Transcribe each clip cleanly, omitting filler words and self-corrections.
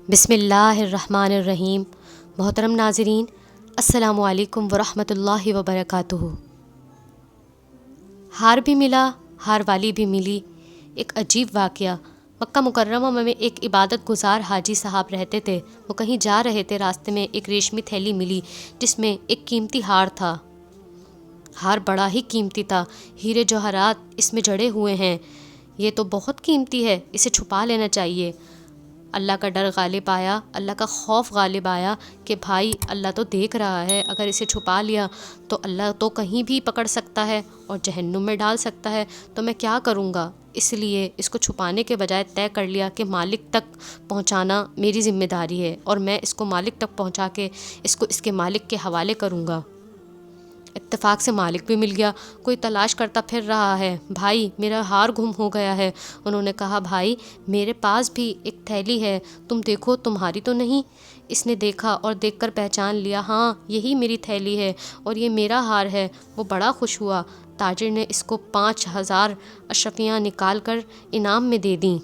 بسم اللہ الرحمن الرحیم۔ محترم ناظرین، السلام علیکم ورحمۃ اللہ وبرکاتہ۔ ہار بھی ملا، ہار والی بھی ملی۔ ایک عجیب واقعہ۔ مکہ مکرمہ میں ایک عبادت گزار حاجی صاحب رہتے تھے۔ وہ کہیں جا رہے تھے، راستے میں ایک ریشمی تھیلی ملی جس میں ایک قیمتی ہار تھا۔ ہار بڑا ہی قیمتی تھا، ہیرے جواہرات اس میں جڑے ہوئے ہیں۔ یہ تو بہت قیمتی ہے، اسے چھپا لینا چاہیے۔ اللہ کا ڈر غالب آیا، اللہ کا خوف غالب آیا کہ بھائی اللہ تو دیکھ رہا ہے، اگر اسے چھپا لیا تو اللہ تو کہیں بھی پکڑ سکتا ہے اور جہنم میں ڈال سکتا ہے، تو میں کیا کروں گا؟ اس لیے اس کو چھپانے کے بجائے طے کر لیا کہ مالک تک پہنچانا میری ذمہ داری ہے اور میں اس کو مالک تک پہنچا کے اس کو اس کے مالک کے حوالے کروں گا۔ اتفاق سے مالک بھی مل گیا، کوئی تلاش کرتا پھر رہا ہے، بھائی میرا ہار گم ہو گیا ہے۔ انہوں نے کہا بھائی میرے پاس بھی ایک تھیلی ہے، تم دیکھو تمہاری تو نہیں؟ اس نے دیکھا اور دیکھ کر پہچان لیا، ہاں یہی میری تھیلی ہے اور یہ میرا ہار ہے۔ وہ بڑا خوش ہوا۔ تاجر نے اس کو 5,000 اشرفیاں نکال کر انعام میں دے دیں۔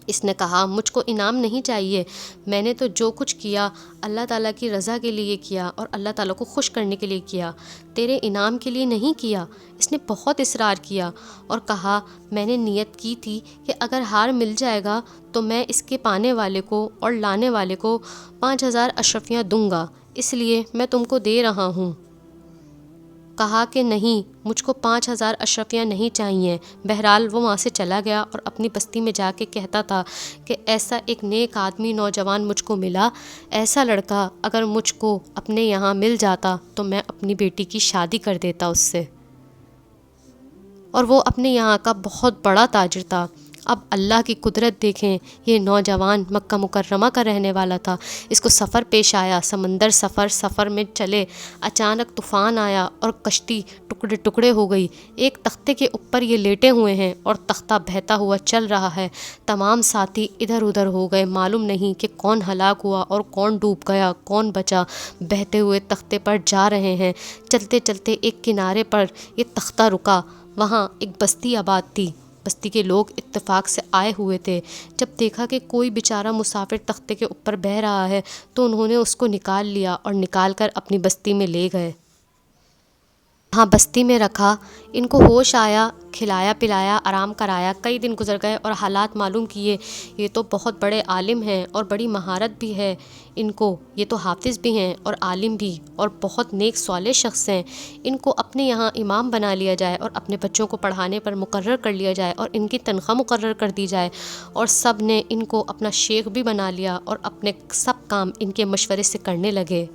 اس نے کہا مجھ کو انعام نہیں چاہیے، میں نے تو جو کچھ کیا اللہ تعالیٰ کی رضا کے لیے کیا اور اللہ تعالیٰ کو خوش کرنے کے لیے کیا، تیرے انعام کے لیے نہیں کیا۔ اس نے بہت اصرار کیا اور کہا میں نے نیت کی تھی کہ اگر ہار مل جائے گا تو میں اس کے پانے والے کو اور لانے والے کو 5,000 اشرفیاں دوں گا، اس لیے میں تم کو دے رہا ہوں۔ کہا کہ نہیں، مجھ کو 5,000 اشرفیاں نہیں چاہیے۔ بہرحال وہ وہاں سے چلا گیا اور اپنی بستی میں جا کے کہتا تھا کہ ایسا ایک نیک آدمی نوجوان مجھ کو ملا، ایسا لڑکا اگر مجھ کو اپنے یہاں مل جاتا تو میں اپنی بیٹی کی شادی کر دیتا اس سے۔ اور وہ اپنے یہاں کا بہت بڑا تاجر تھا۔ اب اللہ کی قدرت دیکھیں، یہ نوجوان مکہ مکرمہ کا رہنے والا تھا، اس کو سفر پیش آیا، سمندر سفر میں چلے، اچانک طوفان آیا اور کشتی ٹکڑے ٹکڑے ہو گئی۔ ایک تختے کے اوپر یہ لیٹے ہوئے ہیں اور تختہ بہتا ہوا چل رہا ہے، تمام ساتھی ادھر ادھر ہو گئے، معلوم نہیں کہ کون ہلاک ہوا اور کون ڈوب گیا، کون بچا۔ بہتے ہوئے تختے پر جا رہے ہیں، چلتے چلتے ایک کنارے پر یہ تختہ رکا، وہاں ایک بستی آباد تھی۔ بستی کے لوگ اتفاق سے آئے ہوئے تھے، جب دیکھا کہ کوئی بیچارہ مسافر تختے کے اوپر بہہ رہا ہے تو انہوں نے اس کو نکال لیا اور نکال کر اپنی بستی میں لے گئے۔ ہاں بستی میں رکھا، ان کو ہوش آیا، کھلایا پلایا، آرام کرایا۔ کئی دن گزر گئے اور حالات معلوم کیے، یہ تو بہت بڑے عالم ہیں اور بڑی مہارت بھی ہے ان کو، یہ تو حافظ بھی ہیں اور عالم بھی اور بہت نیک صالح شخص ہیں، ان کو اپنے یہاں امام بنا لیا جائے اور اپنے بچوں کو پڑھانے پر مقرر کر لیا جائے اور ان کی تنخواہ مقرر کر دی جائے۔ اور سب نے ان کو اپنا شیخ بھی بنا لیا اور اپنے سب کام ان کے مشورے سے کرنے لگے۔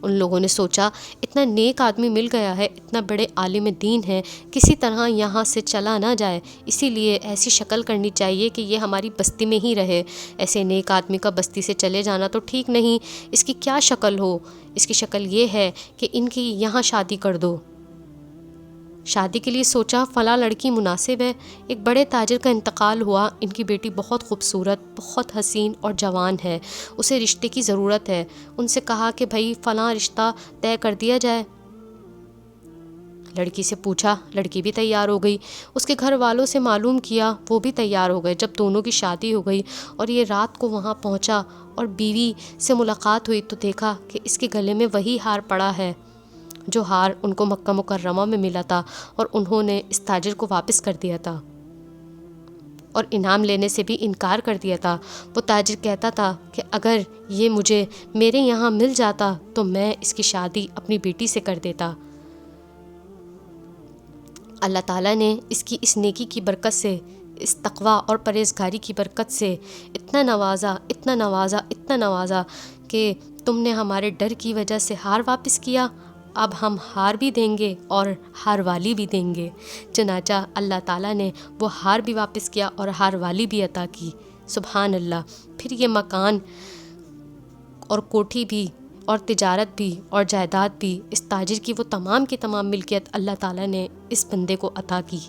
ان لوگوں نے سوچا اتنا نیک آدمی مل گیا ہے، اتنا بڑے عالم دین ہے، کسی طرح یہاں سے چلا نہ جائے، اسی لیے ایسی شکل کرنی چاہیے کہ یہ ہماری بستی میں ہی رہے۔ ایسے نیک آدمی کا بستی سے چلے جانا تو ٹھیک نہیں، اس کی کیا شکل ہو؟ اس کی شکل یہ ہے کہ ان کی یہاں شادی کر دو۔ شادی کے لیے سوچا فلاں لڑکی مناسب ہے۔ ایک بڑے تاجر کا انتقال ہوا، ان کی بیٹی بہت خوبصورت، بہت حسین اور جوان ہے، اسے رشتے کی ضرورت ہے۔ ان سے کہا کہ بھائی فلاں رشتہ طے کر دیا جائے۔ لڑکی سے پوچھا، لڑکی بھی تیار ہو گئی، اس کے گھر والوں سے معلوم کیا، وہ بھی تیار ہو گئے۔ جب دونوں کی شادی ہو گئی اور یہ رات کو وہاں پہنچا اور بیوی سے ملاقات ہوئی تو دیکھا کہ اس کے گلے میں وہی ہار پڑا ہے جو ہار ان کو مکہ مکرمہ میں ملا تھا، اور انہوں نے اس تاجر کو واپس کر دیا تھا اور انعام لینے سے بھی انکار کر دیا تھا۔ وہ تاجر کہتا تھا کہ اگر یہ مجھے میرے یہاں مل جاتا تو میں اس کی شادی اپنی بیٹی سے کر دیتا۔ اللہ تعالیٰ نے اس کی اس نیکی کی برکت سے، اس تقویٰ اور پرہیزگاری کی برکت سے اتنا نوازا، اتنا نوازا، اتنا نوازا کہ تم نے ہمارے ڈر کی وجہ سے ہار واپس کیا، اب ہم ہار بھی دیں گے اور ہار والی بھی دیں گے۔ چنانچہ اللہ تعالیٰ نے وہ ہار بھی واپس کیا اور ہار والی بھی عطا کی۔ سبحان اللہ۔ پھر یہ مکان اور کوٹھی بھی اور تجارت بھی اور جائیداد بھی، اس تاجر کی وہ تمام کی تمام ملکیت اللہ تعالیٰ نے اس بندے کو عطا کی۔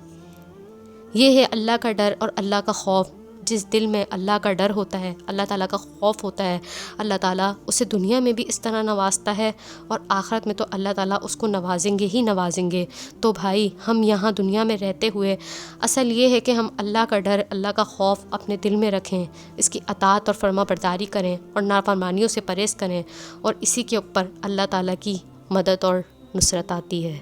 یہ ہے اللہ کا ڈر اور اللہ کا خوف، جس دل میں اللہ کا ڈر ہوتا ہے، اللہ تعالیٰ کا خوف ہوتا ہے، اللہ تعالیٰ اسے دنیا میں بھی اس طرح نوازتا ہے اور آخرت میں تو اللہ تعالیٰ اس کو نوازیں گے ہی نوازیں گے۔ تو بھائی ہم یہاں دنیا میں رہتے ہوئے اصل یہ ہے کہ ہم اللہ کا ڈر، اللہ کا خوف اپنے دل میں رکھیں، اس کی اطاعت اور فرما برداری کریں اور نافرمانیوں سے پرہیز کریں، اور اسی کے اوپر اللہ تعالیٰ کی مدد اور نصرت آتی ہے۔